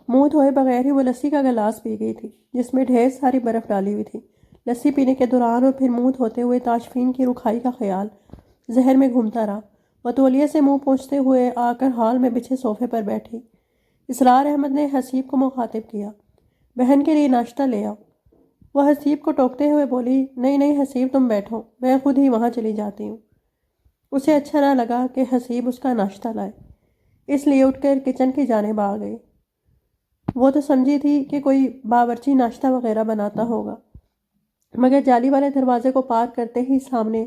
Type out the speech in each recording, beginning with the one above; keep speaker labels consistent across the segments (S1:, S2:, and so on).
S1: منہ دھوئے بغیر ہی وہ لسی کا گلاس پی گئی تھی جس میں ڈھیر ساری برف ڈالی ہوئی تھی۔ لسی پینے کے دوران اور پھر منہ دھوتے ہوئے تاشفین کی رکھائی کا خیال ذہن میں گھومتا رہا۔ وہ تولیے سے منہ پوچھتے ہوئے آ کر ہال میں بچھے صوفے پر بیٹھی۔ اسرار احمد نے حسیب کو مخاطب کیا، بہن کے لیے ناشتہ لے آؤ۔ وہ حسیب کو ٹوکتے ہوئے بولی، نہیں نہیں حسیب تم بیٹھو، میں خود ہی وہاں چلی جاتی ہوں۔ اسے اچھا نہ لگا کہ حسیب اس کا ناشتہ لائے، اس لیے اٹھ کر کچن کی جانب آ گئی۔ وہ تو سمجھی تھی کہ کوئی باورچی ناشتہ وغیرہ بناتا ہوگا، مگر جالی والے دروازے کو پار کرتے ہی سامنے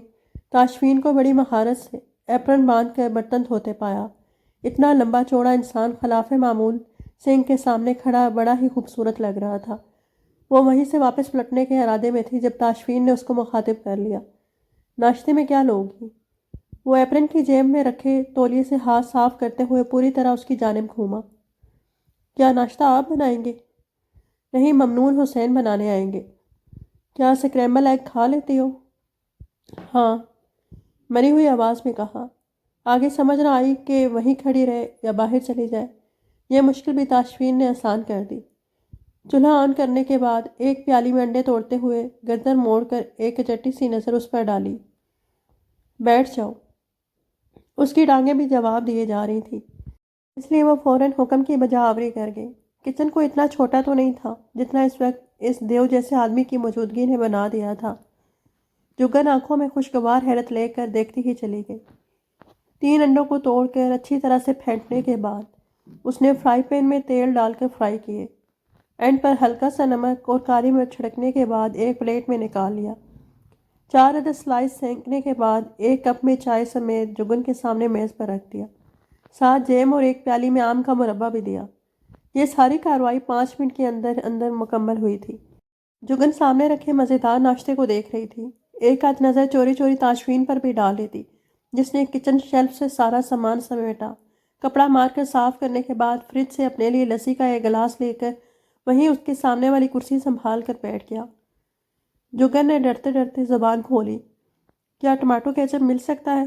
S1: تاشفین کو بڑی مہارت سے ایپرن باندھ کر برتن دھوتے پایا۔ اتنا لمبا چوڑا انسان خلاف معمول سنک کے سامنے کھڑا بڑا ہی خوبصورت لگ رہا تھا۔ وہ وہیں سے واپس پلٹنے کے ارادے میں تھی جب تاشفین نے اس کو مخاطب کر لیا، ناشتے میں کیا لوگی؟ وہ ایپرن کی جیب میں رکھے تولیے سے ہاتھ صاف کرتے ہوئے پوری طرح اس کی جانب گھوما۔ کیا ناشتہ آپ بنائیں گے؟ نہیں، ممنون حسین بنانے آئیں گے۔ کیا سکریمبل ایگ کھا لیتی ہو؟ ہاں، مری ہوئی آواز میں کہا۔ آگے سمجھ نہ آئی کہ وہیں کھڑی رہے یا باہر چلی جائے۔ یہ مشکل بھی تاشفین نے آسان کر دی۔ چولہا آن کرنے کے بعد ایک پیالی میں انڈے توڑتے ہوئے گردن موڑ کر ایک چٹی سی نظر اس پر ڈالی۔ بیٹھ جاؤ۔ اس کی ٹانگیں بھی جواب دیے جا رہی تھیں، اس لیے وہ فوراً حکم کی بجاوری کر گئی۔ کچن کو اتنا چھوٹا تو نہیں تھا جتنا اس وقت اس دیو جیسے آدمی کی موجودگی نے بنا دیا تھا۔ جگن آنکھوں میں خوشگوار حیرت لے کر دیکھتی ہی چلی گئی۔ 3 انڈوں کو توڑ کر اچھی طرح سے پھینٹنے کے بعد اس نے فرائی پین میں تیل ڈال کر فرائی کیے۔ اینڈ پر ہلکا سا نمک اور کالی مرچ چھڑکنے کے بعد ایک پلیٹ میں نکال لیا۔ 4 عدد سلائس سینکنے کے بعد 1 کپ میں چائے سمیت جگن کے سامنے میز پر رکھ دیا، ساتھ جیم اور 1 پیالی میں آم کا مربع بھی دیا۔ یہ ساری کارروائی 5 منٹ کے اندر اندر مکمل ہوئی تھی۔ جگن سامنے رکھے مزیدار ناشتے کو دیکھ رہی تھی، ایک آدھ نظر چوری چوری تاشفین پر بھی ڈال لیتی جس نے کچن شیلف سے سارا سامان سمیٹا۔ کپڑا مار کر صاف کرنے کے بعد فریج سے اپنے لیے لسی کا ایک گلاس لے کر وہیں اس کے سامنے والی کرسی سنبھال کر بیٹھ گیا۔ جگن نے ڈرتے ڈرتے زبان کھولی، کیا ٹماٹو کیچپ مل سکتا ہے؟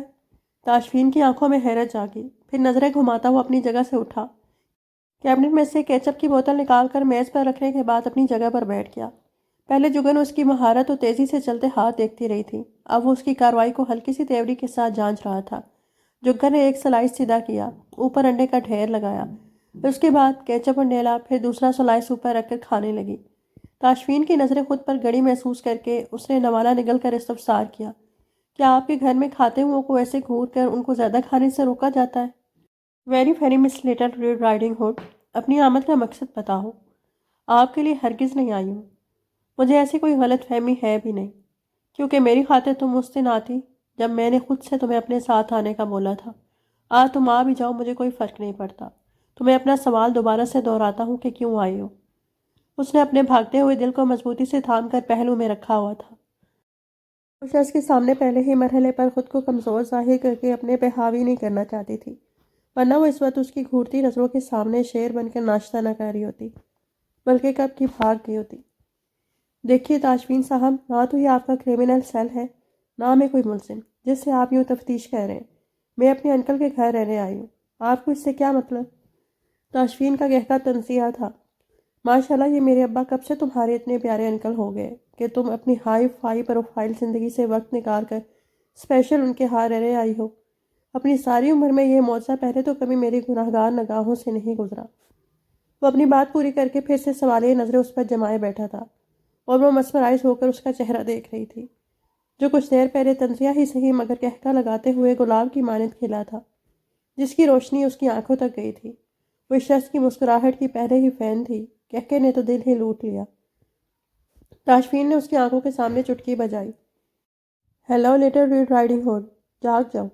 S1: تاشفین کی آنکھوں میں حیرت جاگی، پھر نظریں گھماتا ہوا اپنی جگہ سے اٹھا، کیبنٹ میں سے کیچپ کی بوتل نکال کر میز پر رکھنے کے بعد اپنی جگہ پر بیٹھ گیا۔ پہلے جگن اس کی مہارت اور تیزی سے چلتے ہاتھ دیکھتی رہی تھی، اب وہ اس کی کارروائی کو ہلکی سی تیوری کے ساتھ جانچ رہا تھا۔ جگن نے ایک سلائس سیدھا کیا، اوپر انڈے کا ڈھیر لگایا، اس کے بعد کیچپ اور ڈیلا، پھر دوسرا سلائس اوپر رکھ کر کھانے لگی۔ تاشفین کی نظریں خود پر گڑی محسوس کر کے اس نے نوالا نگل کر استفسار کیا، کیا آپ کے گھر میں کھاتے ہوں کو ایسے گھور کر ان کو زیادہ کھانے سے روکا جاتا ہے؟ ویری فیری مس لٹل ریڈ رائڈنگ ہوڈ، اپنی آمد کا مقصد بتاؤ۔ آپ کے لیے ہرگز نہیں آئی ہوں، مجھے ایسی کوئی غلط فہمی ہے بھی نہیں، کیونکہ میری خاطر تم اس دن آتی جب میں نے خود سے تمہیں اپنے ساتھ آنے کا بولا تھا۔ آج تم آ بھی جاؤ، مجھے کوئی فرق نہیں پڑتا۔ تمہیں اپنا سوال دوبارہ سے دہراتا ہوں کہ کیوں آئی ہو۔ اس نے اپنے بھاگتے ہوئے دل کو مضبوطی سے تھام کر پہلو میں رکھا ہوا تھا۔ اس شخص کے سامنے پہلے ہی مرحلے پر خود کو کمزور ظاہر کر کے اپنے پہ حاوی نہیں کرنا چاہتی تھی، ورنہ وہ اس وقت اس کی گھورتی نظروں کے سامنے شیر بن کر ناشتہ نہ کر رہی ہوتی بلکہ کب کی بھاگ گئی ہوتی۔ دیکھیے تاشفین صاحب، نہ تو یہ آپ کا کرمنل سیل ہے، نہ میں کوئی ملزم جس سے آپ یوں تفتیش کر رہے ہیں۔ میں اپنے انکل کے گھر رہنے آئی ہوں، آپ کو اس سے کیا مطلب؟ تاشفین کا گہکا تنزیہ تھا، ماشاءاللہ یہ میرے ابا کب سے تمہارے اتنے پیارے انکل ہو گئے کہ تم اپنی ہائی فائی پروفائل زندگی سے وقت نکال کر اسپیشل ان کے ہاں رہنے آئی ہو۔ اپنی ساری عمر میں یہ معجزہ پہلے تو کبھی میری گناہگار نگاہوں سے نہیں گزرا۔ وہ اپنی بات پوری کر کے پھر سے سوالیہ نظریں اس پر جمائے بیٹھا تھا اور وہ مسمرائز ہو کر اس کا چہرہ دیکھ رہی تھی جو کچھ دیر پہلے تنزیہ ہی صحیح مگر کہکا لگاتے ہوئے گلاب کی مانند کھلا تھا، جس کی روشنی اس کی آنکھوں تک گئی تھی۔ وہ اس شخص کی مسکراہٹ کی پہلے ہی فین تھی، کہکے نے تو دل ہی لوٹ لیا۔ تاشفین نے اس کی آنکھوں کے سامنے چٹکی بجائی، hello little red riding hood, جاگ جاؤ۔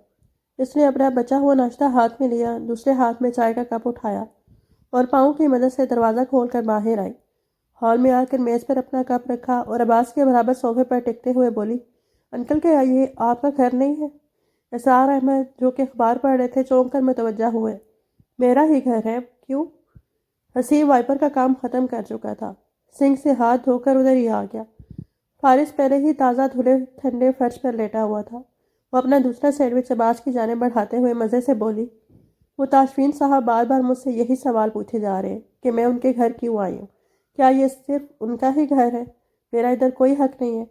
S1: اس نے اپنا بچا ہوا ناشتہ ہاتھ میں لیا، دوسرے ہاتھ میں چائے کا کپ اٹھایا اور پاؤں کی مدد سے دروازہ کھول کر باہر آئی۔ ہال میں آ کر میز پر اپنا کپ رکھا اور عباس کے برابر صوفے پر ٹکتے ہوئے بولی، انکل کیا یہ آپ کا گھر نہیں ہے؟ اسرار احمد جو کہ اخبار پڑھ رہے تھے چونک کر متوجہ ہوئے، میرا ہی گھر ہے، کیوں؟ حسیب وائپر کا کام ختم کر چکا تھا، سنک سے ہاتھ دھو کر ادھر ہی آ گیا۔ فارس پہلے ہی تازہ دھلے ٹھنڈے فرش پر لیٹا ہوا تھا۔ وہ اپنا دوسرا سینڈوچ عباس کی جانب بڑھاتے ہوئے مزے سے بولی، وہ تاشفین صاحب بار بار مجھ سے یہی سوال پوچھے جا رہے ہیں کہ میں ان کے گھر کیوں آئی ہوں، کیا یہ صرف ان کا ہی گھر ہے؟ میرا ادھر کوئی حق نہیں ہے۔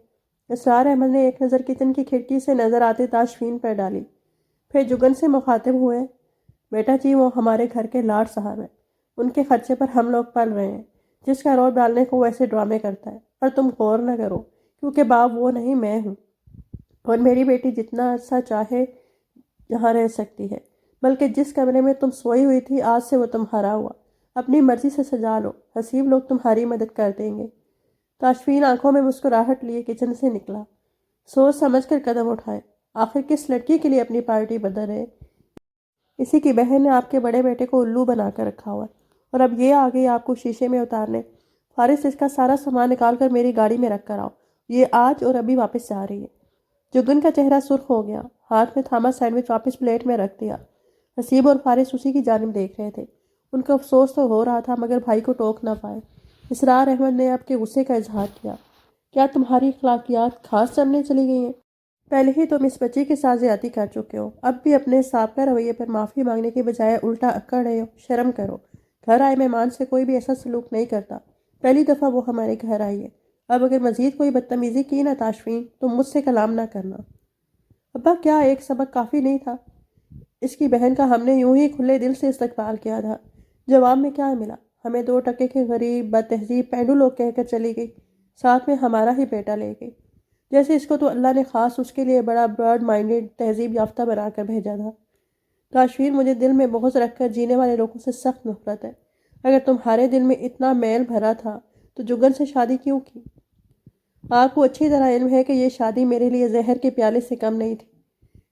S1: اسرار احمد نے ایک نظر کچن کی کھڑکی سے نظر آتے تاشفین پر ڈالی، پھر جگن سے مخاطب ہوئے، بیٹا جی وہ ہمارے گھر کے لاڈ صاحب ہیں، ان کے خرچے پر ہم لوگ پل رہے ہیں، جس کا روب ڈالنے کو وہ ایسے ڈرامے کرتا ہے، پر تم غور نہ کرو کیونکہ باپ وہ نہیں میں ہوں، اور میری بیٹی جتنا عرصہ چاہے جہاں رہ سکتی ہے، بلکہ جس کمرے میں تم سوئی ہوئی تھی آج سے وہ تمہارا ہوا، اپنی مرضی سے سجا لو، حسیب لوگ تمہاری مدد کر دیں گے۔ تاشفین آنکھوں میں مسکراہٹ لیے کچن سے نکلا، سوچ سمجھ کر قدم اٹھائے، آخر کس لڑکی کے لیے اپنی پارٹی بدل رہے؟ اسی کی بہن نے آپ کے بڑے بیٹے کو الو بنا کر رکھا ہوا ہے، اور اب یہ آ گئی آپ کو شیشے میں اتارنے۔ فارس اس کا سارا سامان نکال کر میری گاڑی میں رکھ کر آؤ، یہ آج اور ابھی واپس جا رہی ہے۔ جگن کا چہرہ سرخ ہو گیا، ہاتھ میں تھاما سینڈوچ واپس پلیٹ میں رکھ دیا۔ حسیب اور فارس اسی کی جانب دیکھ رہے تھے، ان کو افسوس تو ہو رہا تھا مگر بھائی کو ٹوک نہ پائے۔ اسرار احمد نے اب کے غصے کا اظہار کیا، کیا تمہاری اخلاقیات خاص چلنے چلی گئی ہیں؟ پہلے ہی تم اس بچی کے ساتھ زیادتی کر چکے ہو، اب بھی اپنے سابقہ رویے پر معافی مانگنے کے بجائے الٹا اکڑ رہے ہو، شرم کرو۔ گھر آئے مہمان سے کوئی بھی ایسا سلوک نہیں کرتا، پہلی دفعہ وہ ہمارے گھر آئی ہے، اب اگر مزید کوئی بدتمیزی کی نہ تاشفین تو مجھ سے کلام نہ کرنا۔ ابا کیا ایک سبق کافی نہیں تھا؟ اس کی بہن کا ہم نے یوں ہی کھلے دل سے استقبال کیا تھا، جواب میں کیا ملا؟ ہمیں 2 ٹکے کے غریب بد تہذیب پینڈو لوگ کہہ کر چلی گئی، ساتھ میں ہمارا ہی بیٹا لے گئی، جیسے اس کو تو اللہ نے خاص اس کے لیے بڑا براڈ مائنڈڈ تہذیب یافتہ بنا کر بھیجا تھا۔ تاشفین مجھے دل میں بغض رکھ کر جینے والے لوگوں سے سخت نفرت ہے، اگر تمہارے دل میں اتنا میل بھرا تھا تو جگن سے شادی کیوں کی؟ آپ کو اچھی طرح علم ہے کہ یہ شادی میرے لیے زہر کے پیالے سے کم نہیں تھی،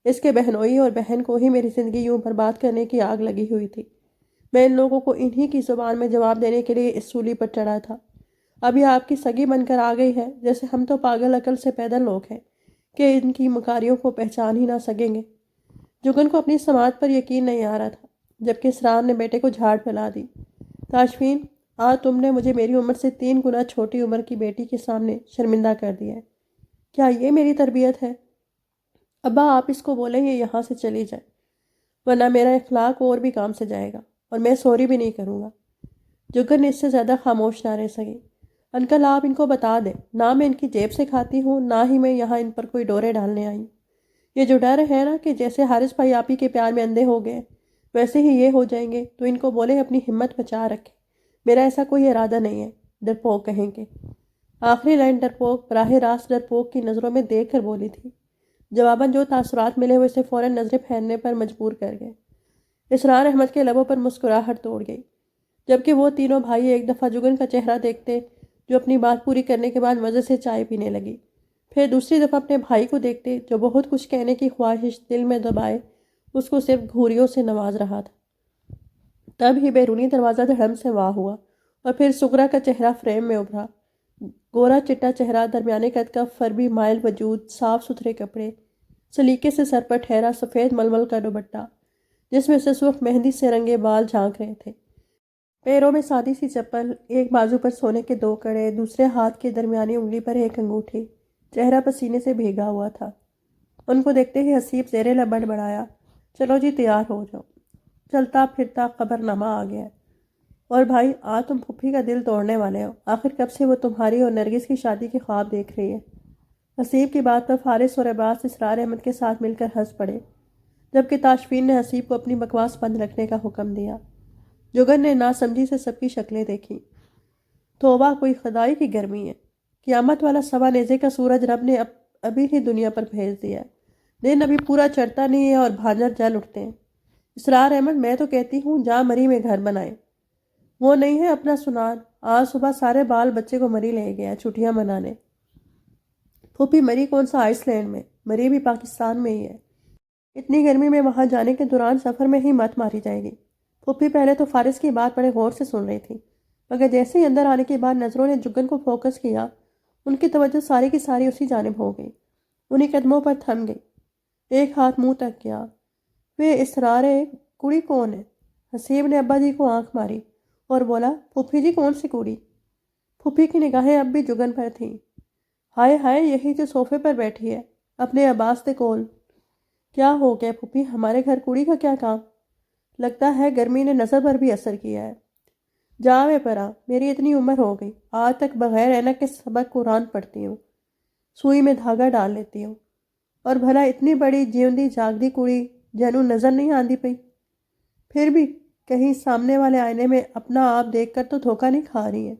S1: اس کے بہنوئی اور بہن کو ہی میری زندگی یوں برباد کرنے کی آگ لگی ہوئی تھی، میں ان لوگوں کو انہی کی زبان میں جواب دینے کے لیے اس سولی پر چڑھا تھا، اب یہ آپ کی سگی بن کر آ گئی ہے، جیسے ہم تو پاگل عقل سے پیدا لوگ ہیں کہ ان کی مکاریوں کو پہچان ہی نہ سکیں گے۔ جگن کو اپنی سماعت پر یقین نہیں آ رہا تھا، جبکہ اسرار نے بیٹے کو جھاڑ پھیلا دی۔ تاشفین آج تم نے مجھے میری عمر سے 3 گنا چھوٹی عمر کی بیٹی کے سامنے شرمندہ کر دیا ہے، کیا یہ میری تربیت ہے؟ ابا آپ اس کو بولیں یہ یہاں سے چلی جائے، ورنہ میرا اخلاق اور بھی کام سے جائے گا، اور میں سوری بھی نہیں کروں گا۔ جگن نے اس سے زیادہ خاموش نہ رہ سکی۔ انکل آپ ان کو بتا دیں، نہ میں ان کی جیب سے کھاتی ہوں، نہ ہی میں یہاں ان پر کوئی ڈورے ڈالنے آئی ہوں۔ یہ جو ڈر ہے نا کہ جیسے حارث بھائی آپ ہی کے پیار میں اندھے ہو گئے ویسے ہی یہ ہو جائیں گے، تو ان کو بولیں اپنی ہمت بچا رکھے، میرا ایسا کوئی ارادہ نہیں ہے، ڈرپوک کہیں گے۔ آخری لائن ڈرپوک براہ راست ڈرپوک کی نظروں میں دیکھ کر بولی تھی، جواباً جو تاثرات ملے وہ اسے فوراً نظریں پھیرنے پر مجبور کر گئے۔ اسرار احمد کے لبوں پر مسکراہٹ توڑ گئی، جبکہ وہ تینوں بھائی ایک دفعہ جگن کا چہرہ دیکھتے جو اپنی بات پوری کرنے کے بعد مزے سے چائے پینے لگی، پھر دوسری دفعہ اپنے بھائی کو دیکھتے جو بہت کچھ کہنے کی خواہش دل میں دبائے اس کو صرف گھوریوں سے نواز رہا تھا۔ تب ہی بیرونی دروازہ دھڑم سے واہ ہوا اور پھر سغرا کا چہرہ فریم میں ابھرا، گورا چٹا چہرہ، درمیانے قد کا فربی مائل وجود، صاف ستھرے کپڑے، سلیقے سے سر پر ٹھہرا سفید ململ کا دوپٹہ جس میں سے سرخ مہندی سے رنگے بال جھانک رہے تھے، پیروں میں سادی سی چپل، ایک بازو پر سونے کے 2 کڑے، دوسرے ہاتھ کی درمیانی انگلی پر ایک انگوٹھی، چہرہ پسینے سے بھیگا ہوا تھا۔ ان کو دیکھتے ہی حسیب زیر لب بڑبڑایا، چلو جی تیار ہو جاؤ، چلتا پھرتا قبر نما آ گیا ہے، اور بھائی آج تم پھپھی کا دل توڑنے والے ہو، آخر کب سے وہ تمہاری اور نرگس کی شادی کے خواب دیکھ رہی ہے۔ حسیب کی بات پر فارس اور عباس اسرار احمد کے ساتھ مل کر ہنس پڑے، جبکہ تاشفین نے حسیب کو اپنی بکواس بند رکھنے کا حکم دیا۔ جگن نے ناسمجھی سے سب کی شکلیں دیکھیں، توبہ کوئی خدائی کی گرمی ہے، قیامت والا سوا نیزے کا سورج رب نے ابھی ہی دنیا پر بھیج دیا ہے، دن ابھی پورا چڑھتا نہیں ہے اور بھانجر جل اٹھتے ہیں۔ اسرار احمد میں تو کہتی ہوں جہاں مری میں گھر بنائے، وہ نہیں ہے اپنا سنار، آج صبح سارے بال بچے کو مری لے گیا چھٹیاں منانے۔ پھوپھی مری کون سا آئس لینڈ میں، مری بھی پاکستان میں ہی ہے، اتنی گرمی میں وہاں جانے کے دوران سفر میں ہی مت ماری جائے گی۔ پھوپھی پہلے تو فارس کی بات بڑے غور سے سن رہی تھی، مگر جیسے ہی اندر آنے کے بعد نظروں نے جگن کو فوکس کیا، ان کی توجہ ساری کی ساری اسی جانب ہو گئی، انہی قدموں پر تھم گئی، ایک ہاتھ منہ تک کیا۔ وہ اسرار کڑی کون ہے؟ حسیب نے ابا جی کو آنکھ ماری اور بولا، پھوپھی جی کون سی کڑی؟ پھوپھی کی نگاہیں اب بھی جگن پر تھیں۔ ہائے ہائے یہی جو صوفے پر بیٹھی ہے اپنے عباس دے کول۔ کیا ہو گیا پھوپھی، ہمارے گھر کڑی کا کیا کام؟ لگتا ہے گرمی نے نظر پر بھی اثر کیا ہے۔ جا میں پڑا، میری اتنی عمر ہو گئی، آج تک بغیر اینک کے سبق قرآن پڑھتی ہوں، سوئی میں دھاگا ڈال لیتی ہوں، اور بھلا اتنی بڑی جیوندی جاگدی کڑی جنوں نظر نہیں آندی پئی؟ پھر بھی کہیں سامنے والے آئینے میں اپنا آپ دیکھ کر تو دھوکہ نہیں کھا رہی ہیں،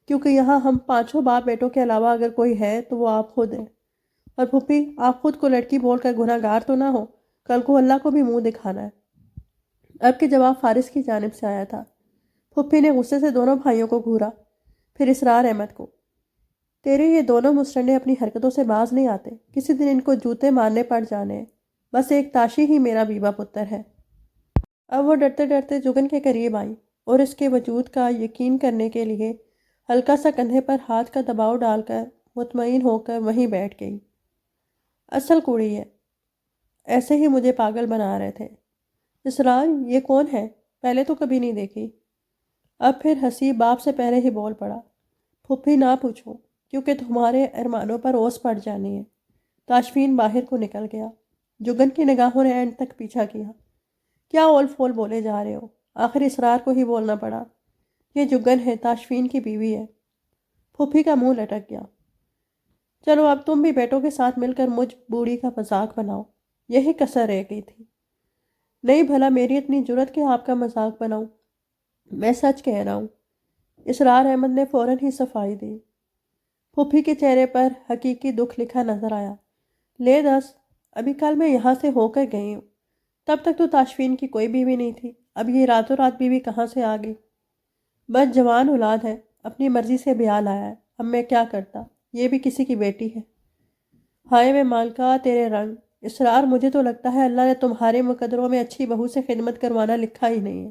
S1: کیونکہ یہاں ہم پانچوں باپ بیٹوں کے علاوہ اگر کوئی ہے تو وہ آپ خود ہیں۔ اور پھوپھی، آپ خود کو لڑکی بول کر گناہ گار تو نہ ہو، کل کو اللہ کو بھی منہ دکھانا ہے۔ اب کے جواب فارس کی جانب سے آیا تھا۔ پھوپھی نے غصے سے دونوں بھائیوں کو گھورا، پھر اسرار احمد کو۔ تیرے یہ دونوں مسٹنڈے اپنی حرکتوں سے باز نہیں آتے، کسی دن ان کو جوتے مارنے پڑ جانے ہیں۔ بس ایک تاشی ہی میرا بیوہ پتر ہے۔ اب وہ ڈرتے ڈرتے جگن کے قریب آئی اور اس کے وجود کا یقین کرنے کے لیے ہلکا سا کندھے پر ہاتھ کا دباؤ ڈال کر مطمئن ہو کر وہیں بیٹھ گئی۔ اصل کوڑی ہے، ایسے ہی مجھے پاگل بنا رہے تھے۔ اسرار، یہ کون ہے؟ پہلے تو کبھی نہیں دیکھی۔ اب پھر ہنسی باپ سے پہلے ہی بول پڑا۔ پھوپھی نہ پوچھو، کیونکہ تمہارے ارمانوں پر اوس پڑ جانی ہے۔ تاشفین باہر کو نکل گیا۔ جگن کی نگاہوں نے اینڈ تک پیچھا کیا۔ کیا اول فول بولے جا رہے ہو؟ آخر اسرار کو ہی بولنا پڑا۔ یہ جگن ہے، تاشفین کی بیوی ہے۔ پھوپھی کا منہ لٹک گیا۔ چلو اب تم بھی بیٹوں کے ساتھ مل کر مجھ بوڑھی کا مذاق بناؤ، یہی کسر رہ گئی تھی۔ نہیں بھلا میری اتنی جرت کہ آپ کا مذاق بناؤں؟ میں سچ کہہ رہا ہوں۔ اسرار احمد نے فوراً ہی صفائی دی۔ پھوپھی کے چہرے پر حقیقی دکھ لکھا نظر آیا۔ لے دس، ابھی کل میں یہاں سے ہو کر گئی ہوں، تب تک تو تاشفین کی کوئی بیوی نہیں تھی، اب یہ راتوں رات بیوی کہاں سے آ گئی؟ بس جوان اولاد ہے، اپنی مرضی سے بیاہ لایا ہے، اب میں کیا کرتا، یہ بھی کسی کی بیٹی ہے۔ ہائے میں مالکا تیرے رنگ! اسرار، مجھے تو لگتا ہے اللہ نے تمہارے مقدروں میں اچھی بہو سے خدمت کروانا لکھا ہی نہیں ہے۔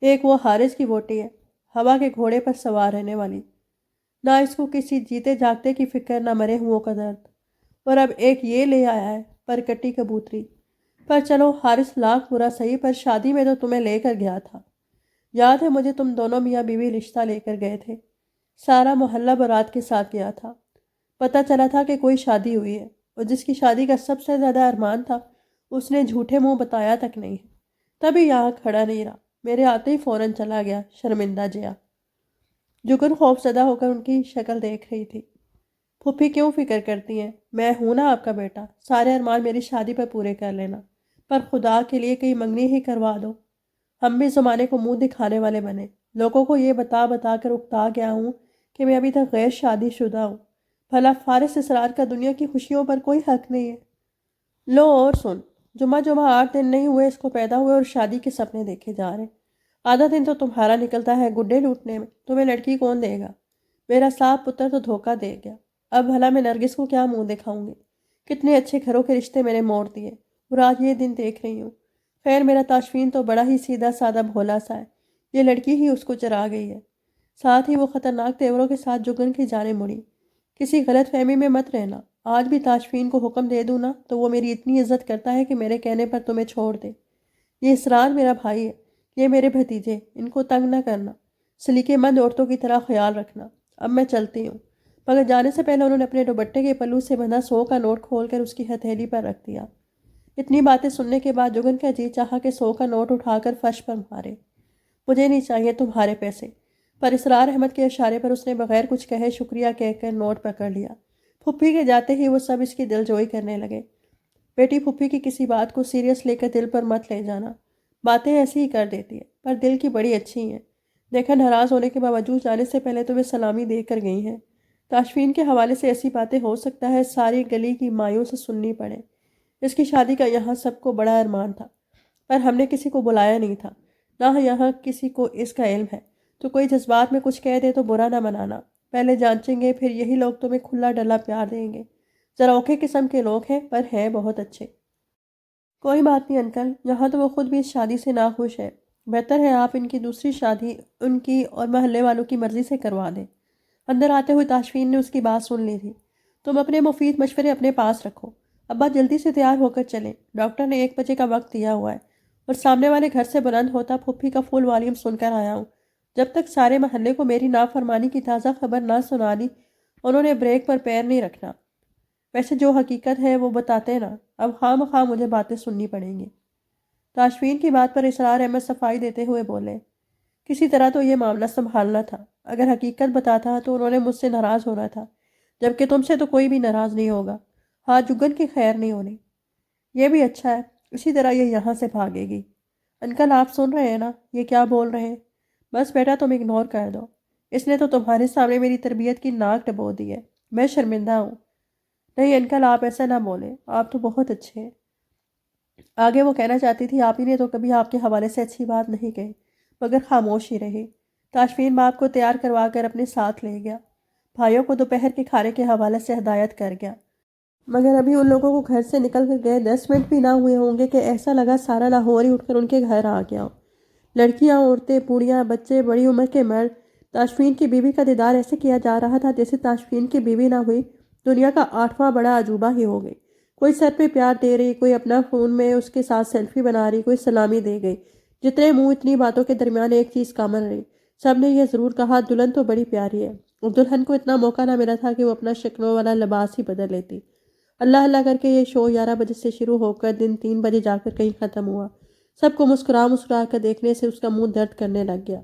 S1: ایک وہ حارث کی ووٹی ہے، ہوا کے گھوڑے پر سوار رہنے والی، نہ اس کو کسی جیتے جاگتے کی فکر، نہ مرے ہوں کا درد، اور اب ایک یہ لے آیا ہے پرکٹی کبوتری۔ پر چلو حارث لاکھ برا صحیح، پر شادی میں تو تمہیں لے کر گیا تھا۔ یاد ہے مجھے تم دونوں میاں بیوی رشتہ لے کر گئے تھے، سارا محلہ بارات کے ساتھ گیا تھا۔ پتہ چلا تھا کہ کوئی شادی ہوئی ہے، اور جس کی شادی کا سب سے زیادہ ارمان تھا اس نے جھوٹے منہ بتایا تک نہیں، تبھی یہاں کھڑا نہیں رہا، میرے آتے ہی فوراً چلا گیا، شرمندہ جیا۔ جگن خوف زدہ ہو کر ان کی شکل دیکھ رہی تھی۔ پھوپھی کیوں فکر کرتی ہیں؟ میں ہوں نا آپ کا بیٹا، سارے ارمان میری شادی پر پورے کر لینا، پر خدا کے لیے کہیں منگنی ہی کروا دو۔ ہم بھی زمانے کو منہ دکھانے والے بنے، لوگوں کو یہ بتا بتا کر اکتا گیا ہوں کہ میں ابھی تک غیر شادی شدہ ہوں۔ بھلا فارس اسرار کا دنیا کی خوشیوں پر کوئی حق نہیں ہے؟ لو اور سن، جمعہ 8 دن نہیں ہوئے اس کو پیدا ہوئے اور شادی کے سپنے دیکھے جا رہے ہیں۔ آدھا دن تو تمہارا نکلتا ہے گڈے لوٹنے میں، تمہیں لڑکی کون دے گا؟ میرا صاحب پتر تو دھوکہ دے گیا، اب بھلا میں نرگس کو کیا منہ دکھاؤں گی؟ کتنے اچھے گھروں کے رشتے میں نے موڑ دیے، اور آج یہ دن دیکھ رہی ہوں۔ خیر میرا تاشفین تو بڑا ہی سیدھا سادہ بھولا سا ہے، یہ لڑکی ہی اس کو چرا گئی ہے۔ ساتھ ہی وہ خطرناک تیوروں کے ساتھ جگن کی جانب مڑی۔ کسی غلط فہمی میں مت رہنا، آج بھی تاشفین کو حکم دے دوں نا تو وہ میری اتنی عزت کرتا ہے کہ میرے کہنے پر تمہیں چھوڑ دے۔ یہ اسرار میرا بھائی ہے، یہ میرے بھتیجے، ان کو تنگ نہ کرنا، سلیقے مند عورتوں کی طرح خیال رکھنا۔ اب میں چلتی ہوں۔ مگر جانے سے پہلے انہوں نے اپنے دوپٹے کے پلو سے بندھا 100 کا نوٹ کھول کر اس کی ہتھیلی پر رکھ دیا۔ اتنی باتیں سننے کے بعد جگن کا جی چاہا کہ 100 کا نوٹ اٹھا کر فرش پر مارے۔ مجھے نہیں چاہیے تمہارے پیسے، پر اسرار احمد کے اشارے پر اس نے بغیر کچھ کہے شکریہ کہہ کر نوٹ پکڑ لیا۔ پھوپھی کے جاتے ہی وہ سب اس کی دل جوئی کرنے لگے۔ بیٹی، پھوپھی کی کسی بات کو سیریس لے کر دل پر مت لے جانا، باتیں ایسی ہی کر دیتی ہے، پر دل کی بڑی اچھی ہیں۔ دیکھا ناراض ہونے کے باوجود جانے سے پہلے تمہیں سلامی دے کر گئی ہیں۔ تاشفین کے حوالے سے ایسی باتیں ہو سکتا ہے ساری گلی کی مایوں سے سننی پڑے۔ اس کی شادی کا یہاں سب کو بڑا ارمان تھا، پر ہم نے کسی کو بلایا نہیں تھا، نہ یہاں کسی کو اس کا علم ہے، تو کوئی جذبات میں کچھ کہہ دے تو برا نہ منانا، پہلے جانچیں گے، پھر یہی لوگ تمہیں کھلا ڈلا پیار دیں گے۔ ذرا اوکھے قسم کے لوگ ہیں، پر ہیں بہت اچھے۔ کوئی بات نہیں انکل، یہاں تو وہ خود بھی اس شادی سے ناخوش ہے، بہتر ہے آپ ان کی دوسری شادی ان کی اور محلے والوں کی مرضی سے کروا دیں۔ اندر آتے ہوئے تاشفین نے اس کی بات سن لی تھی۔ تم اپنے مفید مشورے اپنے پاس رکھو، ابا جلدی سے تیار ہو کر چلیں، ڈاکٹر نے 1 بجے کا وقت دیا ہوا ہے، اور سامنے والے گھر سے بلند ہوتا پھوپھی کا فل والیوم سن کر آیا ہوں۔ جب تک سارے محلے کو میری نافرمانی کی تازہ خبر نہ سنا دی، انہوں نے بریک پر پیر نہیں رکھنا۔ ویسے جو حقیقت ہے وہ بتاتے نا، اب خواہ مخواہ مجھے باتیں سننی پڑیں گی۔ تاشفین کی بات پر اسرار احمد صفائی دیتے ہوئے بولے، کسی طرح تو یہ معاملہ سنبھالنا تھا، اگر حقیقت بتاتا تو انہوں نے مجھ سے ناراض ہونا تھا، جبکہ تم سے تو کوئی بھی ناراض نہیں ہوگا، ہاں جگن کی خیر نہیں ہونی۔ یہ بھی اچھا ہے، اسی طرح یہ یہاں سے بھاگے گی۔ انکل آپ سن رہے ہیں نا یہ کیا بول رہے ہیں؟ بس بیٹا تم اگنور کر دو، اس نے تو تمہارے سامنے میری تربیت کی ناک ڈبو دی ہے، میں شرمندہ ہوں۔ نہیں انکل آپ ایسا نہ بولیں، آپ تو بہت اچھے ہیں۔ آگے وہ کہنا چاہتی تھی آپ ہی نے تو کبھی آپ کے حوالے سے اچھی بات نہیں کہی، مگر خاموش ہی رہی۔ تاشفین باپ کو تیار کروا کر اپنے ساتھ لے گیا، بھائیوں کو دوپہر کے کھانے کے حوالے سے ہدایت کر گیا، مگر ابھی ان لوگوں کو گھر سے نکل کر گئے 10 منٹ بھی نہ ہوئے ہوں گے کہ ایسا لگا سارا لاہور ہی اٹھ کر ان کے گھر آ گیا ہو۔ لڑکیاں، عورتیں، بوڑھیاں، بچے، بڑی عمر کے مرد، تاشفین کی بیوی کا دیدار ایسے کیا جا رہا تھا جیسے تاشفین کی بیوی نہ ہوئی دنیا کا 8واں بڑا عجوبہ ہی ہو گئی۔ کوئی سر پہ پیار دے رہی، کوئی اپنا فون میں اس کے ساتھ سیلفی بنا رہی، کوئی سلامی دے گئی۔ جتنے منہ اتنی باتوں کے درمیان ایک چیز کامن رہی، سب نے یہ ضرور کہا دلہن تو بڑی پیاری ہے، اور دلہن کو اتنا موقع نہ ملا تھا کہ وہ اپنا شکلوں والا لباس ہی بدل لیتی۔ اللہ اللہ کر کے یہ شو 11 بجے سے شروع ہو کر دن 3 بجے جا کر کہیں ختم ہوا۔ سب کو مسکرا مسکرا کر دیکھنے سے اس کا منہ درد کرنے لگ گیا۔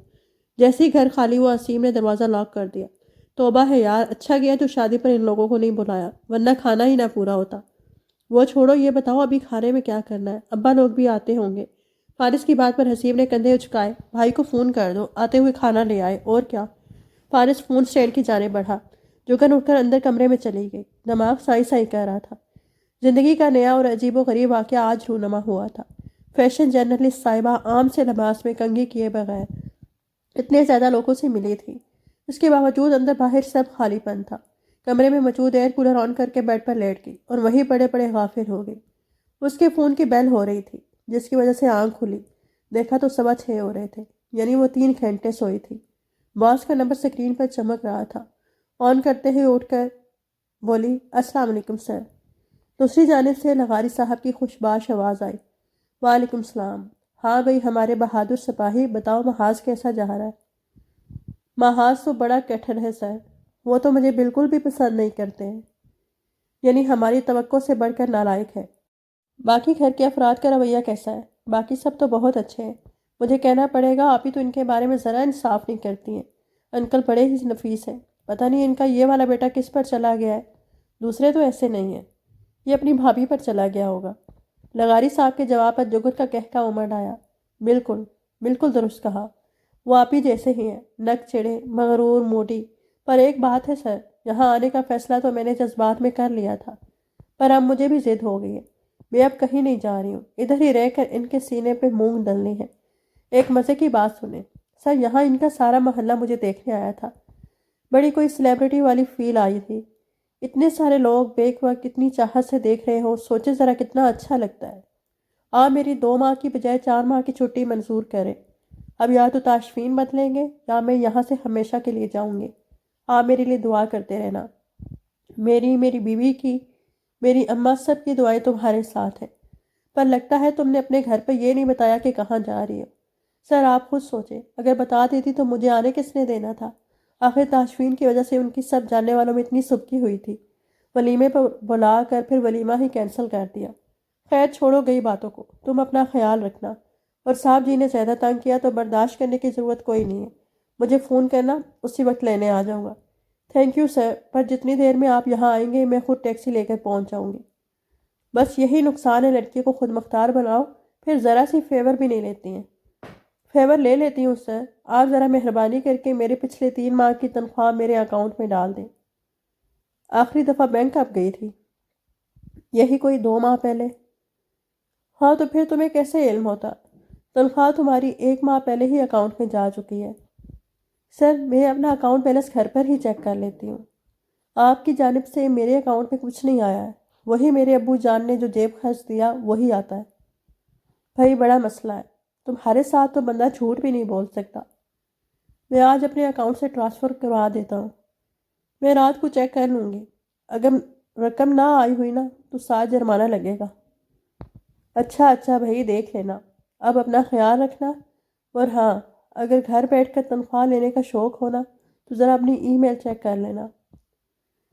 S1: جیسے ہی گھر خالی ہوا اسیم نے دروازہ لاک کر دیا۔ توبہ ہے یار، اچھا گیا جو شادی پر ان لوگوں کو نہیں بلایا، ورنہ کھانا ہی نہ پورا ہوتا۔ وہ چھوڑو، یہ بتاؤ ابھی کھانے میں کیا کرنا ہے؟ ابا لوگ بھی آتے ہوں گے۔ فارس کی بات پر حسیب نے کندھے اچکائے، بھائی کو فون کر دو، آتے ہوئے کھانا لے آئے، اور کیا۔ فارس فون سٹینڈ کی جانب بڑھا، جگن اٹھ کر اندر کمرے میں چلی گئی، دماغ سائی سائی کر رہا تھا۔ زندگی کا نیا اور عجیب و غریب واقعہ آج رونما ہوا تھا۔ فیشن جرنلسٹ صاحبہ عام سے لباس میں کنگھی کیے بغیر اتنے زیادہ لوگوں سے ملی تھی، اس کے باوجود اندر باہر سب خالی پن تھا۔ کمرے میں موجود ایئر کولر آن کر کے بیڈ پر لیٹ گئی اور وہیں پڑے پڑے غافل ہو گئی۔ اس کے فون کی بیل ہو رہی تھی، جس کی وجہ سے آنکھ کھلی، دیکھا تو 6:15 ہو رہے تھے، یعنی وہ 3 گھنٹے سوئی تھی۔ باس کا نمبر سکرین پر چمک رہا تھا۔ آن کرتے ہی اٹھ کر بولی، السلام علیکم سر۔ دوسری جانب سے لغاری صاحب کی خوشباش آواز آئی، وعلیکم السلام۔ ہاں بھئی ہمارے بہادر سپاہی، بتاؤ محاذ کیسا جا رہا ہے؟ محاذ تو بڑا کٹھن ہے سر، وہ تو مجھے بالکل بھی پسند نہیں کرتے ہیں، یعنی ہماری توقع سے بڑھ کر نالائق ہے۔ باقی گھر کے افراد کا رویہ کیسا ہے؟ باقی سب تو بہت اچھے ہیں، مجھے کہنا پڑے گا آپ ہی تو ان کے بارے میں ذرا انصاف نہیں کرتی ہیں۔ انکل بڑے ہی نفیس ہیں، پتہ نہیں ان کا یہ والا بیٹا کس پر چلا گیا ہے، دوسرے تو ایسے نہیں ہیں، یہ اپنی بھابھی پر چلا گیا ہوگا۔ لغاری صاحب کے جواب پر جگر کا کہکا امڑ آیا، بالکل بالکل درست کہا، وہ آپ ہی جیسے ہی ہیں، نک چڑھے، مغرور، موٹی۔ پر ایک بات ہے سر، یہاں آنے کا فیصلہ تو میں نے جذبات میں کر لیا تھا، پر اب مجھے بھی ضد ہو گئی ہے، میں اب کہیں نہیں جا رہی ہوں، ادھر ہی رہ کر ان کے سینے پہ مونگ ڈلنی ہے۔ ایک مزے کی بات سنیں سر، یہاں ان کا سارا محلہ مجھے دیکھنے آیا تھا، بڑی کوئی سیلیبریٹی والی فیل آئی تھی، اتنے سارے لوگ بیک وقت اتنی چاہت سے دیکھ رہے ہوں، سوچے ذرا کتنا اچھا لگتا ہے۔ آپ میری 2 ماہ کی بجائے 4 ماہ کی چھٹی منظور کریں، اب یا تو تاشفین بدلیں گے یا میں یہاں سے ہمیشہ کے لیے جاؤں گی۔ آپ میرے لیے دعا کرتے رہنا، میری بیوی کی، میری اماں سب کی دعائیں تمہارے ساتھ ہیں۔ پر لگتا ہے تم نے اپنے گھر پہ یہ نہیں بتایا کہ کہاں جا رہی ہو۔ سر آپ خود سوچیں، اگر بتا دیتی تو مجھے آنے کس نے دینا تھا؟ آخر تاشفین کی وجہ سے ان کی سب جاننے والوں میں اتنی سبکی ہوئی تھی، ولیمے پر بلا کر پھر ولیمہ ہی کینسل کر دیا۔ خیر چھوڑو گئی باتوں کو، تم اپنا خیال رکھنا، اور صاحب جی نے زیادہ تنگ کیا تو برداشت کرنے کی ضرورت کوئی نہیں ہے، مجھے فون کرنا، اسی وقت لینے آ جاؤں گا۔ تھینک یو سر، پر جتنی دیر میں آپ یہاں آئیں گے میں خود ٹیکسی لے کر پہنچ جاؤں گی۔ بس یہی نقصان ہے لڑکی کو خود مختار بناؤ، پھر ذرا سی فیور بھی نہیں لیتی ہیں۔ فیور لے لیتی ہوں سر، آپ ذرا مہربانی کر کے میرے پچھلے 3 ماہ کی تنخواہ میرے اکاؤنٹ میں ڈال دیں۔ آخری دفعہ بینک کب گئی تھی؟ یہی کوئی 2 ماہ پہلے۔ ہاں تو پھر تمہیں کیسے علم ہوتا؟ تنخواہ تمہاری 1 ماہ پہلے ہی اکاؤنٹ میں جا چکی ہے۔ سر میں اپنا اکاؤنٹ بیلنس گھر پر ہی چیک کر لیتی ہوں، آپ کی جانب سے میرے اکاؤنٹ میں کچھ نہیں آیا ہے، وہی میرے ابو جان نے جو جیب خرچ دیا وہی آتا ہے۔ بھائی بڑا مسئلہ ہے، تمہارے ساتھ تو بندہ جھوٹ بھی نہیں بول سکتا۔ میں آج اپنے اکاؤنٹ سے ٹرانسفر کروا دیتا ہوں، میں رات کو چیک کر لوں گی، اگر رقم نہ آئی ہوئی نا تو 7 جرمانہ لگے گا۔ اچھا بھائی دیکھ لینا، اب اپنا خیال رکھنا، اور ہاں اگر گھر بیٹھ کر تنخواہ لینے کا شوق ہونا تو ذرا اپنی ای میل چیک کر لینا۔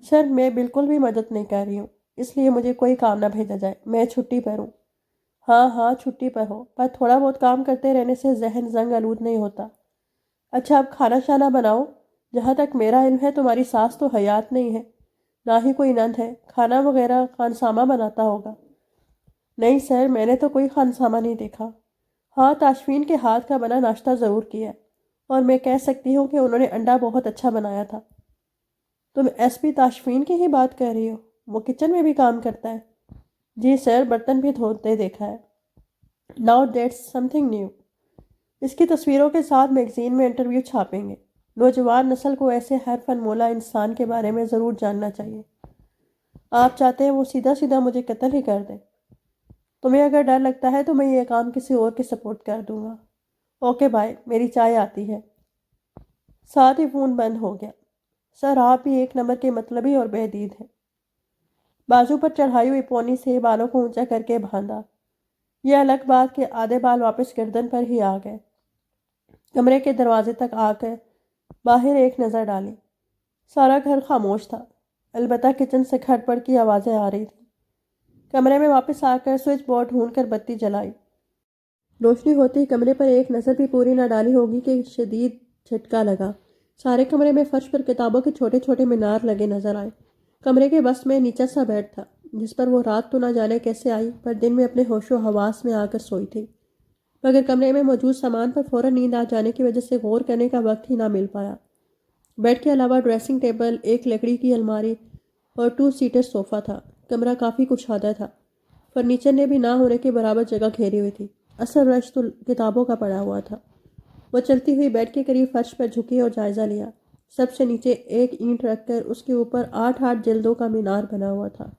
S1: سر میں بالکل بھی مدد نہیں کر رہی ہوں، اس لیے مجھے کوئی کام نہ بھیجا جائے، میں چھٹی پر ہوں۔ ہاں ہاں چھٹی پر ہو، پر تھوڑا بہت کام کرتے رہنے سے ذہن زنگ آلود نہیں ہوتا۔ اچھا اب کھانا شانا بناؤ۔ جہاں تک میرا علم ہے تمہاری ساس تو حیات نہیں ہے، نہ ہی کوئی نند ہے، کھانا وغیرہ خانسامہ بناتا ہوگا۔ نہیں سر، میں نے تو کوئی خانسامہ نہیں دیکھا۔ ہاں تاشفین کے ہاتھ کا بنا ناشتہ ضرور کیا، اور میں کہہ سکتی ہوں کہ انہوں نے انڈا بہت اچھا بنایا تھا۔ تم ایس پی تاشفین کی ہی بات کر رہی ہو؟ وہ کچن میں بھی کام کرتا ہے؟ جی سر، برتن بھی دھوتے دیکھا ہے۔ Now that's something new. اس کی تصویروں کے ساتھ میگزین میں انٹرویو چھاپیں گے۔ نوجوان نسل کو ایسے ہر فن مولا انسان کے بارے میں ضرور جاننا چاہیے۔ آپ چاہتے ہیں وہ سیدھا سیدھا مجھے قتل ہی کر دیں؟ تمہیں اگر ڈر لگتا ہے تو میں یہ کام کسی اور کے سپورٹ کر دوں گا۔ اوکے بائے، میری چائے آتی ہے۔ ساتھ ہی فون بند ہو گیا۔ سر آپ بھی ایک نمبر کے مطلبی اور بہدید ہیں۔ بازو پر چڑھائی ہوئی پونی سے بالوں کو اونچا کر کے باندھا۔ یہ الگ بات کہ آدھے بال واپس گردن پر ہی آ گئے۔ کمرے کے دروازے تک آ کر باہر ایک نظر ڈالی۔ سارا گھر خاموش تھا، البتہ کچن سے کھٹ پڑ کی آوازیں آ رہی تھیں۔ کمرے میں واپس آ کر سوئچ بورڈ ڈھونڈ کر بتی جلائی۔ روشنی ہوتی کمرے پر ایک نظر بھی پوری نہ ڈالی ہوگی کہ شدید جھٹکا لگا۔ سارے کمرے میں فرش پر کتابوں کے چھوٹے چھوٹے مینار لگے نظر آئے۔ کمرے کے بس میں نیچا سا بیڈ تھا، جس پر وہ رات تو نہ جانے کیسے آئی، پر دن میں اپنے ہوش و حواس میں آ کر سوئی تھی، مگر کمرے میں موجود سامان پر فوراً نیند آ جانے کی وجہ سے غور کرنے کا وقت ہی نہ مل پایا۔ بیڈ کے علاوہ ڈریسنگ ٹیبل، ایک لکڑی کی الماری اور 2 سیٹر صوفہ تھا۔ کمرہ کافی کشادہ تھا، فرنیچر نے بھی نہ ہونے کے برابر جگہ گھیری ہوئی تھی۔ اصل رش تو کتابوں کا پڑا ہوا تھا۔ وہ چلتی ہوئی بیڈ کے قریب فرش پر جھکی اور جائزہ لیا۔ سب سے نیچے ایک اینٹ رکھ کر اس کے اوپر 8 جلدوں کا مینار بنا ہوا تھا۔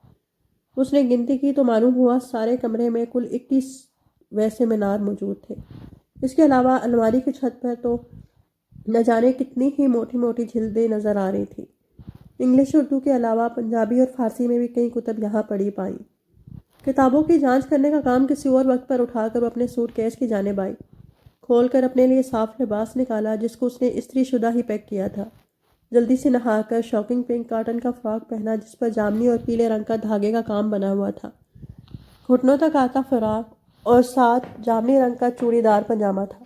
S1: اس نے گنتی کی تو معلوم ہوا سارے کمرے میں کل 21 ویسے مینار موجود تھے۔ اس کے علاوہ الماری کی چھت پر تو نہ جانے کتنی ہی موٹی موٹی جلدیں نظر آ رہی تھیں۔ انگلش اردو کے علاوہ پنجابی اور فارسی میں بھی کئی کتب یہاں پڑھی پائیں۔ کتابوں کی جانچ کرنے کا کام کسی اور وقت پر اٹھا کر وہ اپنے سوٹ کیس کی جانب آئی۔ کھول کر اپنے لیے صاف لباس نکالا جس کو اس نے استری شدہ ہی پیک کیا تھا۔ جلدی سے نہا کر شاکنگ پنک کاٹن کا فراک پہنا جس پر جامنی اور پیلے رنگ کا دھاگے کا کام بنا ہوا تھا۔ گھٹنوں تک آتا فراک اور ساتھ جامنی رنگ کا چوڑی دار پنجامہ تھا۔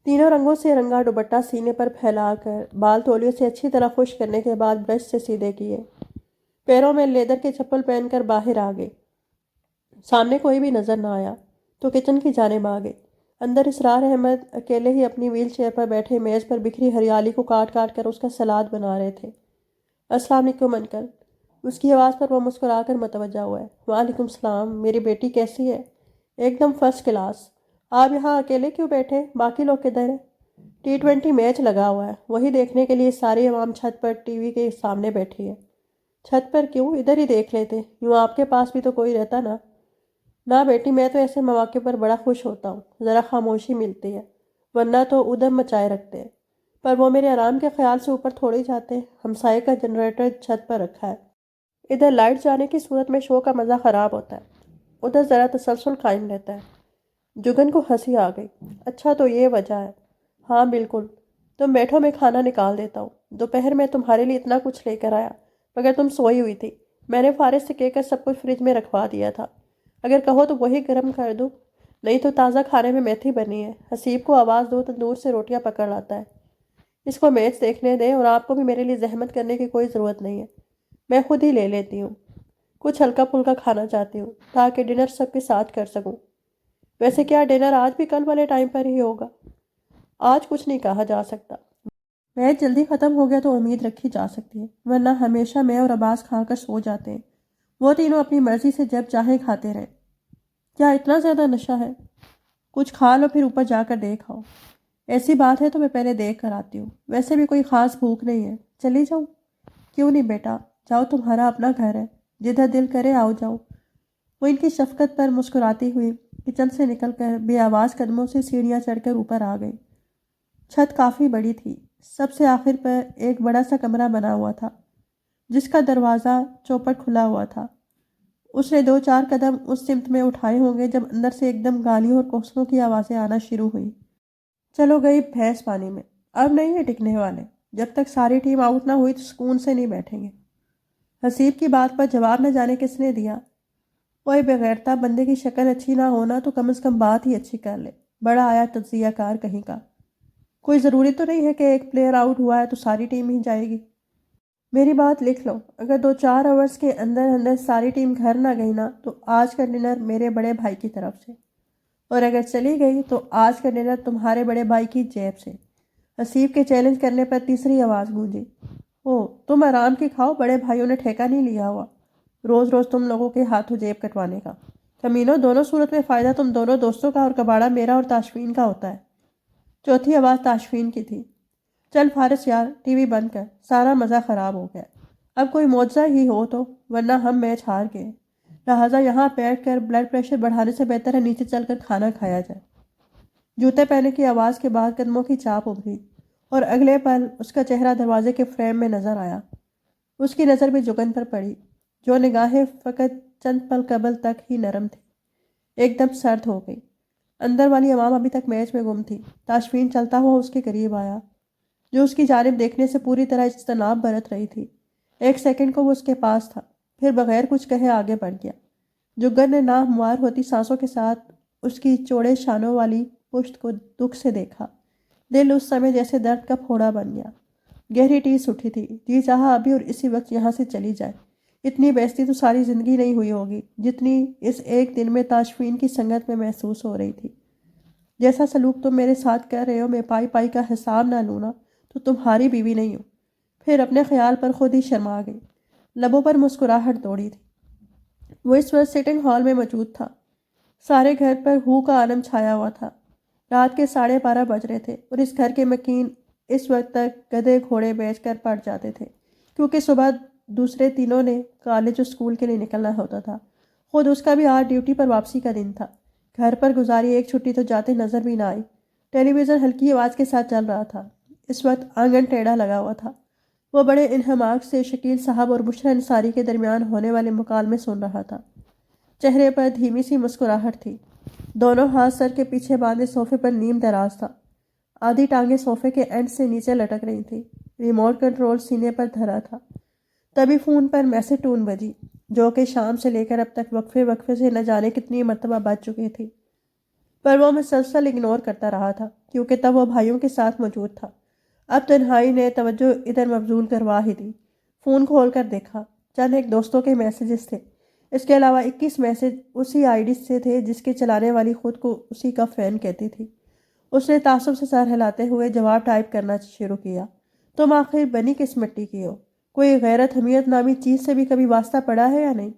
S1: تینوں رنگوں سے رنگا دوپٹہ سینے پر پھیلا کر بال تولیوں سے اچھی طرح خشک کرنے کے بعد برش سے سیدھے کیے۔ پیروں میں لیدر کے چپل پہن کر باہر آ گئے۔ سامنے کوئی بھی نظر نہ آیا تو کچن کی جانب آ گئے۔ اندر اسرار احمد اکیلے ہی اپنی ویل چیئر پر بیٹھے میز پر بکھری ہریالی کو کاٹ کاٹ کر اس کا سلاد بنا رہے تھے۔ السلام علیکم انکل۔ اس کی آواز پر وہ مسکرا کر متوجہ ہوا ہے۔ وعلیکم السلام، میری بیٹی کیسی ہے؟ ایک دم فرسٹ کلاس۔ آپ یہاں اکیلے کیوں بیٹھے؟ باقی لوگ کدھر ہیں؟ T20 میچ لگا ہوا ہے، وہی دیکھنے کے لیے ساری عوام چھت پر ٹی وی کے سامنے بیٹھی ہے۔ چھت پر کیوں؟ ادھر ہی دیکھ لیتے، یوں آپ کے پاس بھی تو کوئی رہتا نا۔ نہ بیٹی، میں تو ایسے مواقع پر بڑا خوش ہوتا ہوں، ذرا خاموشی ملتی ہے، ورنہ تو ادھم مچائے رکھتے ہیں۔ پر وہ میرے آرام کے خیال سے اوپر تھوڑے جاتے، ہمسائے کا جنریٹر چھت پر رکھا ہے، ادھر لائٹ جانے کی صورت میں شو کا مزہ خراب ہوتا ہے، ادھر ذرا تسلسل قائم رہتا ہے۔ جگن کو ہنسی آ گئی۔ اچھا تو یہ وجہ ہے؟ ہاں بالکل۔ تم بیٹھو، میں کھانا نکال دیتا ہوں۔ دوپہر میں تمہارے لیے اتنا کچھ لے کر آیا، مگر تم سوئی ہوئی تھی۔ میں نے فارغ سے کہہ کر سب کچھ فریج میں رکھوا دیا تھا، اگر کہو تو وہی گرم کر دوں، نہیں تو تازہ کھانے میں میتھی بنی ہے۔ حسیب کو آواز دو، تندور سے روٹیاں پکڑ لاتا ہے۔ اس کو میچ دیکھنے دیں، اور آپ کو بھی میرے لیے زحمت کرنے کی کوئی ضرورت نہیں ہے، میں خود ہی لے لیتی ہوں۔ کچھ ہلکا پھلکا کھانا چاہتی ہوں تاکہ ڈنر سب کے ساتھ کر سکوں۔ ویسے کیا ڈنر آج بھی کل والے ٹائم پر ہی ہوگا؟ آج کچھ نہیں کہا جا سکتا۔ میچ جلدی ختم ہو گیا تو امید رکھی جا سکتی ہے، ورنہ ہمیشہ میں اور عباس کھا کر سو جاتے ہیں۔ وہ تینوں اپنی مرضی سے جب چاہیں کھاتے رہیں۔ کیا اتنا زیادہ نشہ ہے؟ کچھ کھا لو پھر اوپر جا کر دیکھ آؤ۔ ایسی بات ہے تو میں پہلے دیکھ کر آتی ہوں، ویسے بھی کوئی خاص بھوک نہیں ہے، چلی جاؤں؟ کیوں نہیں بیٹا، جاؤ، تمہارا اپنا گھر ہے، جدھر دل کرے آؤ جاؤ۔ وہ ان کی شفقت پر مسکراتی ہوئی کچن سے نکل کر بے آواز قدموں سے سیڑھیاں چڑھ کر اوپر آ گئی۔ چھت کافی بڑی تھی۔ سب سے آخر پر ایک بڑا سا کمرہ بنا ہوا تھا جس کا دروازہ چوپٹ کھلا ہوا تھا۔ اس نے 2-4 قدم اس سمت میں اٹھائے ہوں گے جب اندر سے ایک دم گالیوں اور کوسلوں کی آوازیں آنا شروع ہوئی۔ چلو گئی بھینس پانی میں، اب نہیں ہے ٹکنے والے، جب تک ساری ٹیم آؤٹ نہ ہوئی تو سکون سے نہیں بیٹھیں گے۔ حسیب کی بات پر جواب نہ جانے کس نے دیا۔ کوئی بغیرتا بندے کی شکل اچھی نہ ہونا تو کم از کم بات ہی اچھی کر لے، بڑا آیا تجزیہ کار کہیں کا۔ کوئی ضروری تو نہیں ہے کہ ایک پلیئر آؤٹ ہوا ہے تو ساری ٹیم ہی جائے گی۔ میری بات لکھ لو، اگر 2-4 اوورز کے اندر اندر ساری ٹیم گھر نہ گئی نا تو آج کا ڈنر میرے بڑے بھائی کی طرف سے، اور اگر چلی گئی تو آج کا ڈنر تمہارے بڑے بھائی کی جیب سے۔ حسیب کے چیلنج کرنے پر تیسری آواز گونجی۔ او، تم آرام کی کھاؤ، بڑے بھائیوں نے ٹھیکہ نہیں لیا ہوا روز روز تم لوگوں کے ہاتھوں جیب کٹوانے کا۔ کمینوں، دونوں صورت میں فائدہ تم دونوں دوستوں کا اور کباڑہ میرا اور تاشفین کا ہوتا ہے۔ چوتھی آواز تاشفین کی تھی۔ چل فارس یار، ٹی وی بند کر، سارا مزہ خراب ہو گیا۔ اب کوئی معجزہ ہی ہو تو، ورنہ ہم میچ ہار گئے، لہٰذا یہاں بیٹھ کر بلڈ پریشر بڑھانے سے بہتر ہے نیچے چل کر کھانا کھایا جائے۔ جوتے پہنے کی آواز کے بعد قدموں کی چاپ ابھری اور اگلے پل اس کا چہرہ دروازے کے فریم میں نظر آیا۔ اس کی نظر بھی جگن پر پڑی، جو نگاہیں فقط چند پل قبل تک ہی نرم تھی، ایک دم سرد ہو گئی۔ اندر والی عوام ابھی تک میچ میں گم تھی۔ تاشفین چلتا ہوا اس کے قریب آیا، جو اس کی جانب دیکھنے سے پوری طرح اجتناب برت رہی تھی۔ ایک سیکنڈ کو وہ اس کے پاس تھا، پھر بغیر کچھ کہے آگے بڑھ گیا۔ جگر نے ناہموار ہوتی سانسوں کے ساتھ اس کی چوڑے شانوں والی پشت کو دکھ سے دیکھا۔ دل اس سمے جیسے درد کا پھوڑا بن گیا۔ گہری ٹیس اٹھی تھی، جی چاہا ابھی اور اسی وقت یہاں سے چلی جائے۔ اتنی بےعزتی تو ساری زندگی نہیں ہوئی ہوگی جتنی اس ایک دن میں تاشفین کی سنگت میں محسوس ہو رہی تھی۔ جیسا سلوک تم میرے ساتھ کر رہے ہو، میں پائی پائی کا حساب نہ لوں تو تمہاری بیوی نہیں ہوں۔ پھر اپنے خیال پر خود ہی شرما گئی، لبوں پر مسکراہٹ دوڑی تھی۔ وہ اس وقت سٹنگ ہال میں موجود تھا۔ سارے گھر پر ہو کا عالم چھایا ہوا تھا۔ رات کے 12:30 بج رہے تھے اور اس گھر کے مکین اس وقت تک گدھے گھوڑے بیچ کر پڑ جاتے تھے، کیونکہ صبح دوسرے تینوں نے کالج اور اسکول کے لیے نکلنا ہوتا تھا۔ خود اس کا بھی آج ڈیوٹی پر واپسی کا دن تھا۔ گھر پر گزاری ایک چھٹی تو جاتے نظر بھی نہ آئی۔ ٹیلی ویژن ہلکی آواز کے ساتھ چل رہا تھا۔ اس وقت آنگن ٹیڑھا لگا ہوا تھا۔ وہ بڑے انہماک سے شکیل صاحب اور بشریٰ انصاری کے درمیان ہونے والے مکالمے سن رہا تھا۔ چہرے پر دھیمی سی مسکراہٹ تھی۔ دونوں ہاتھ سر کے پیچھے باندھے صوفے پر نیم دراز تھا۔ آدھی ٹانگیں صوفے کے اینڈ سے نیچے لٹک رہی تھی۔ ریموٹ کنٹرول سینے پر دھرا تھا۔ تبھی فون پر میسج ٹون بجی، جو کہ شام سے لے کر اب تک وقفے وقفے سے نہ جانے کتنی مرتبہ بج چکی تھی، پر وہ مسلسل اگنور کرتا رہا تھا کیونکہ تب وہ بھائیوں کے ساتھ موجود تھا۔ اب تنہائی نے توجہ ادھر مبذول کروا ہی دی۔ فون کھول کر دیکھا، چند ایک دوستوں کے میسیجز تھے۔ اس کے علاوہ 21 میسج اسی آئی ڈی سے تھے جس کے چلانے والی خود کو اسی کا فین کہتی تھی۔ اس نے تعصب سے سر ہلاتے ہوئے جواب ٹائپ کرنا شروع کیا۔ تم آخر بنی کس مٹی کی ہو؟ کوئی غیرت حمیت نامی چیز سے بھی کبھی واسطہ پڑا ہے یا نہیں؟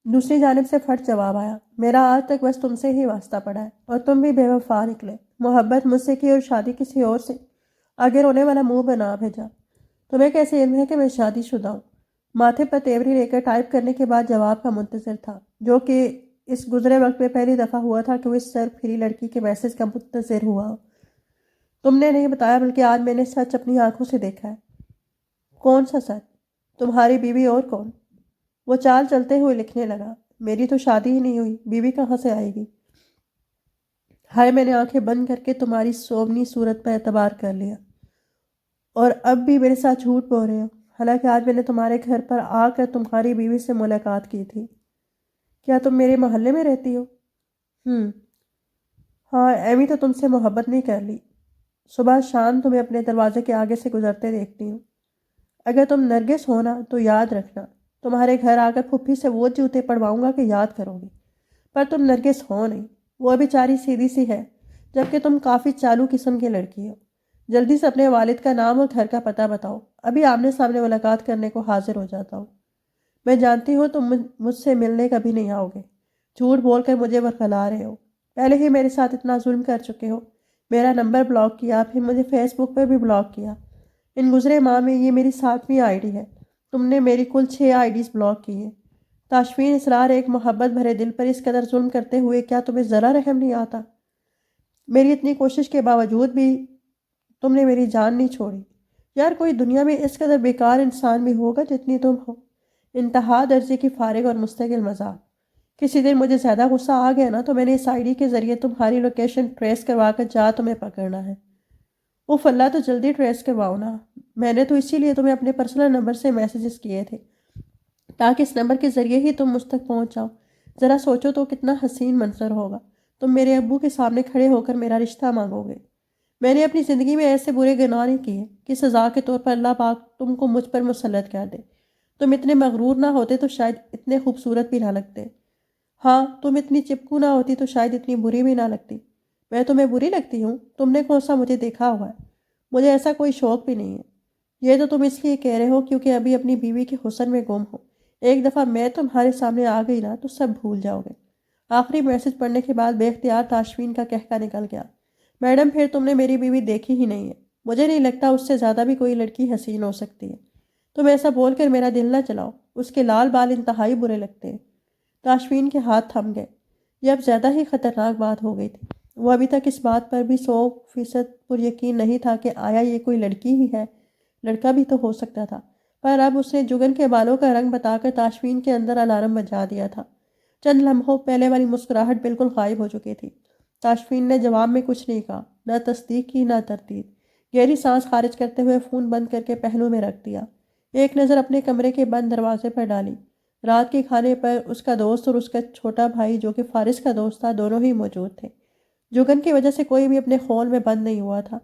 S1: دوسری جانب سے پھٹ جواب آیا، میرا آج تک بس تم سے ہی واسطہ پڑا ہے، اور تم بھی بے وفا نکلے۔ محبت مجھ سے کی اور شادی کسی اور سے؟ آگے رونے والا منہ بنا بھیجا۔ تمہیں کیسے علم ہے کہ میں شادی شدہ ہوں؟ ماتھے پر تیوری لے کر ٹائپ کرنے کے بعد جواب کا منتظر تھا، جو کہ اس گزرے وقت میں پہلی دفعہ ہوا تھا کہ وہ اس سر پھری لڑکی کے میسج کا منتظر ہوا ہو۔ تم نے نہیں بتایا، بلکہ آج میں نے سچ اپنی آنکھوں سے دیکھا ہے۔ کون سا سچ؟ تمہاری بیوی اور کون؟ وہ چال چلتے ہوئے لکھنے لگا، میری تو شادی ہی نہیں ہوئی، بیوی کہاں سے آئے گی؟ ہائے، میں نے آنکھیں بند کر کے تمہاری سوبنی صورت پر اعتبار کر لیا، اور اب بھی میرے ساتھ جھوٹ بول رہے ہو، حالانکہ آج میں نے تمہارے گھر پر آ کر تمہاری بیوی سے ملاقات کی تھی۔ کیا تم میرے محلے میں رہتی ہو؟ ہاں، ایمی تو تم سے محبت نہیں کر لی، صبح شام تمہیں اپنے دروازے کے آگے سے گزرتے دیکھتی ہوں۔ اگر تم نرگس ہونا تو یاد رکھنا، تمہارے گھر آ کر پھپھی سے وہ جوتے پڑواؤں گا کہ یاد کرو گی، پر تم نرگس ہو نہیں، وہ بیچاری سیدھی سی ہے، جبکہ تم کافی چالو قسم کی لڑکی ہو۔ جلدی سے اپنے والد کا نام اور گھر کا پتہ بتاؤ، ابھی آمنے سامنے ملاقات کرنے کو حاضر ہو جاتا ہوں۔ میں جانتی ہوں تم مجھ سے ملنے کبھی نہیں آؤ گے، جھوٹ بول کر مجھے ورغلا رہے ہو، پہلے ہی میرے ساتھ اتنا ظلم کر چکے ہو، میرا نمبر بلاک کیا، پھر مجھے فیس بک پر بھی بلاک کیا۔ ان گزرے ماہ میں یہ میری 7ویں آئی ڈی ہے، تم نے میری کل 6 آئی ڈیز بلاک کی ہیں۔ تاشفین اسرار ایک محبت بھرے دل پر اس قدر ظلم کرتے ہوئے کیا تمہیں ذرا رحم نہیں آتا؟ میری اتنی کوشش کے باوجود بھی تم نے میری جان نہیں چھوڑی۔ یار، کوئی دنیا میں اس قدر بیکار انسان بھی ہوگا جتنی تم ہو؟ انتہا درجے کی فارغ اور مستقل مزاح۔ کسی دن مجھے زیادہ غصہ آ گیا نا تو میں نے اس آئی ڈی کے ذریعے تمہاری لوکیشن ٹریس کروا کر جا تمہیں پکڑنا ہے۔ اوف اللہ، تو جلدی ٹریس کرواؤ نا۔ میں نے تو اسی لیے تمہیں اپنے پرسنل نمبر سے میسیجز کیے تھے، تاکہ اس نمبر کے ذریعے ہی تم مجھ تک پہنچ جاؤ۔ ذرا سوچو تو کتنا حسین منظر ہوگا۔ تم میرے ابو کے سامنے کھڑے ہو کر میرا رشتہ مانگو گے۔ میں نے اپنی زندگی میں ایسے برے گناہ نہیں کیے کہ سزا کے طور پر اللہ پاک تم کو مجھ پر مسلط کر دے۔ تم اتنے مغرور نہ ہوتے تو شاید اتنے خوبصورت بھی نہ لگتے۔ ہاں، تم اتنی چپکو نہ ہوتی تو شاید اتنی بری بھی نہ لگتی۔ میں تمہیں بری لگتی ہوں؟ تم نے کون سا مجھے دیکھا ہوا ہے؟ مجھے ایسا کوئی شوق بھی نہیں ہے۔ یہ تو تم اس لیے کہہ رہے ہو کیونکہ ابھی اپنی بیوی کے حسن میں گم ہو۔ ایک دفعہ میں تمہارے سامنے آ گئی نا تو سب بھول جاؤ گے۔ آخری میسج پڑھنے کے بعد بے اختیار تاشفین کا کہکا نکل گیا۔ میڈم، پھر تم نے میری بیوی دیکھی ہی نہیں ہے۔ مجھے نہیں لگتا اس سے زیادہ بھی کوئی لڑکی حسین ہو سکتی ہے۔ تم ایسا بول کر میرا دل نہ چلاؤ۔ اس کے لال بال انتہائی برے لگتے ہیں۔ تاشفین کے ہاتھ تھم گئے۔ یہ اب زیادہ ہی خطرناک بات ہو گئی تھی۔ وہ ابھی تک اس بات پر بھی 100% پر یقین نہیں تھا کہ آیا یہ کوئی لڑکی ہی ہے، لڑکا بھی تو ہو سکتا تھا۔ پر اب اس نے جگن کے بالوں کا رنگ بتا کر تاشفین کے اندر الارم بجا دیا تھا۔ چند لمحوں پہلے والی مسکراہٹ بالکل غائب ہو چکی تھی۔ تاشفین نے جواب میں کچھ نہیں کہا، نہ تصدیق کی نہ تردید۔ گہری سانس خارج کرتے ہوئے فون بند کر کے پہلو میں رکھ دیا۔ ایک نظر اپنے کمرے کے بند دروازے پر ڈالی۔ رات کے کھانے پر اس کا دوست اور اس کا چھوٹا بھائی جو کہ فارس کا دوست تھا دونوں ہی موجود تھے۔ جگن کی وجہ سے کوئی بھی اپنے خول میں بند نہیں ہوا تھا،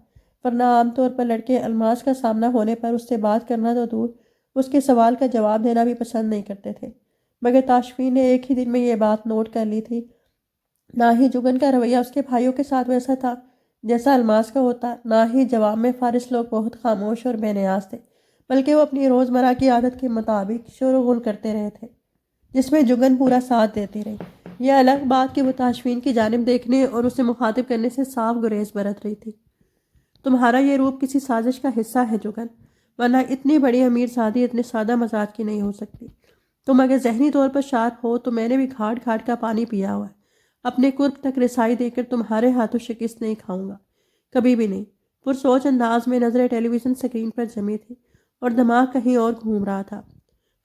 S1: ورنہ عام طور پر لڑکے الماس کا سامنا ہونے پر اس سے بات کرنا تو دور، اس کے سوال کا جواب دینا بھی پسند نہیں کرتے تھے۔ مگر تاشفین نے ایک ہی دن میں یہ بات نوٹ کر لی تھی۔ نہ ہی جگن کا رویہ اس کے بھائیوں کے ساتھ ویسا تھا جیسا الماس کا ہوتا، نہ ہی جواب میں فارس لوگ بہت خاموش اور بے نیاز تھے، بلکہ وہ اپنی روزمرہ کی عادت کے مطابق شور و غل کرتے رہے تھے، جس میں جگن پورا ساتھ دیتی رہی۔ یہ الگ بات کہ وہ تاشفین کی جانب دیکھنے اور اسے مخاطب کرنے سے صاف گریز برت رہی تھی۔ تمہارا یہ روپ کسی سازش کا حصہ ہے جگن، ورنہ اتنی بڑی امیر زادی اتنے سادہ مزاج کی نہیں ہو سکتی۔ تم اگر ذہنی طور پر شارپ ہو تو میں نے بھی گھاٹ گھاٹ کا پانی پیا ہوا ہے۔ اپنے قرب تک رسائی دے کر تمہارے ہاتھوں شکست نہیں کھاؤں گا، کبھی بھی نہیں۔ پرسوچ انداز میں نظریں ٹیلی ویژن سکرین پر جمی تھی اور دماغ کہیں اور گھوم رہا تھا۔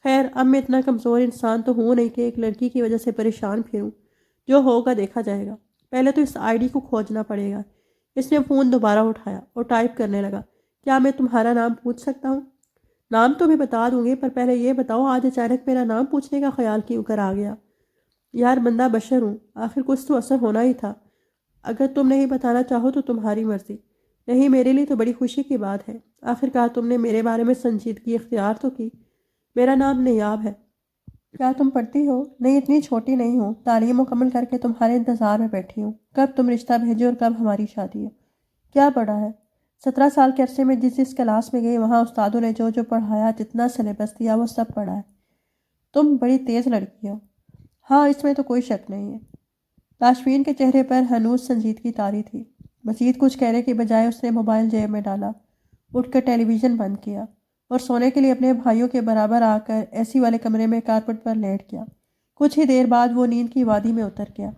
S1: خیر، اب میں اتنا کمزور انسان تو ہوں نہیں کہ ایک لڑکی کی وجہ سے پریشان پھروں۔ جو ہوگا دیکھا جائے گا۔ پہلے تو اس آئی ڈی کو کھوجنا پڑے گا۔ اس نے فون دوبارہ اٹھایا اور ٹائپ کرنے لگا۔ کیا میں تمہارا نام پوچھ سکتا ہوں؟ نام تو میں بتا دوں گی، پر پہلے یہ بتاؤ آج اچانک میرا نام پوچھنے کا خیال کیوں کر آ گیا؟ یار، بندہ بشر ہوں، آخر کچھ تو اثر ہونا ہی تھا۔ اگر تم نہیں بتانا چاہو تو تمہاری مرضی، نہیں میرے لیے تو بڑی خوشی کی بات ہے۔ آخر کار تم نے میرے بارے میں سنجیدگی اختیار تو کی۔ میرا نام نیاب ہے۔ کیا تم پڑھتی ہو؟ نہیں، اتنی چھوٹی نہیں ہوں، تعلیم مکمل کر کے تمہارے انتظار میں بیٹھی ہوں۔ کب تم رشتہ بھیجو اور کب ہماری شادی ہے؟ کیا پڑھا ہے؟ 17 سال کے عرصے میں جس کلاس میں گئی وہاں استادوں نے جو جو پڑھایا، جتنا سلیبس دیا وہ سب پڑھا ہے۔ تم بڑی تیز لڑکی ہو۔ ہاں، اس میں تو کوئی شک نہیں ہے۔ تاشفین کے چہرے پر ہنوز سنجیدگی طاری تھی۔ مزید کچھ کہنے کے بجائے اس نے موبائل جیب میں ڈالا، اٹھ کر ٹیلی ویژن بند کیا اور سونے کے لیے اپنے بھائیوں کے برابر آ کر اے سی والے کمرے میں کارپٹ پر لیٹ گیا۔ کچھ ہی دیر بعد وہ نیند کی وادی میں اتر گیا۔